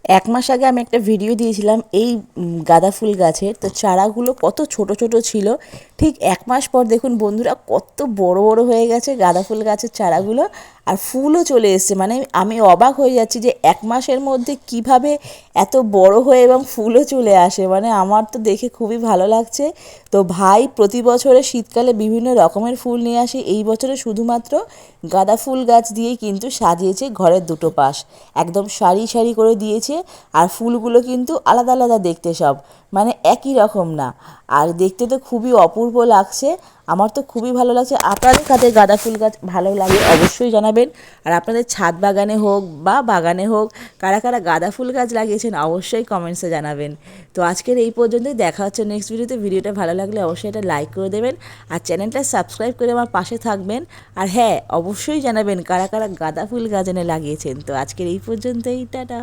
এক মাস আগে আমি একটা ভিডিও দিয়েছিলাম এই গাঁদা ফুল গাছের। তো চারাগুলো কত ছোট ছোট ছিল, ঠিক এক মাস পর দেখুন বন্ধুরা কত বড় বড় হয়ে গেছে গাঁদা ফুল গাছের চারাগুলো, আর ফুলও চলে এসছে। মানে আমি অবাক হয়ে যাচ্ছি যে এক মাসের মধ্যে কিভাবে এত বড় হয়ে এবং ফুলও চলে আসে। মানে আমার তো দেখে খুবই ভালো লাগছে। তো ভাই প্রতি বছরে শীতকালে বিভিন্ন রকমের ফুল নিয়ে আসে, এই বছরে শুধুমাত্র গাঁদা ফুল গাছ দিয়েই কিন্তু সাজিয়েছে ঘরের দুটো পাশ, একদম সারি সারি করে দিয়েছে। আর ফুলগুলো কিন্তু আলাদা আলাদা দেখতে সব, মানে একই রকম না। আর দেখতে তো খুবই অপূর্ব লাগছে, আমার তো খুবই ভালো লাগছে। আপনাদের কাদের গাঁদা ফুল গাছ ভালো লাগে অবশ্যই জানাবেন। আর আপনাদের ছাদ বাগানে হোক বা বাগানে হোক, কারা কারা গাঁদা ফুল গাছ লাগিয়েছেন অবশ্যই কমেন্টসে জানাবেন। তো আজকের এই পর্যন্তই, দেখা হচ্ছে নেক্সট ভিডিওতে। ভিডিওটা ভালো লাগলে অবশ্যই এটা লাইক করে দেবেন আর চ্যানেলটা সাবস্ক্রাইব করে আমার পাশে থাকবেন। আর হ্যাঁ, অবশ্যই জানাবেন কারা কারা গাঁদা ফুল গাছ এনে লাগিয়েছেন। তো আজকের এই পর্যন্তই, টাটা।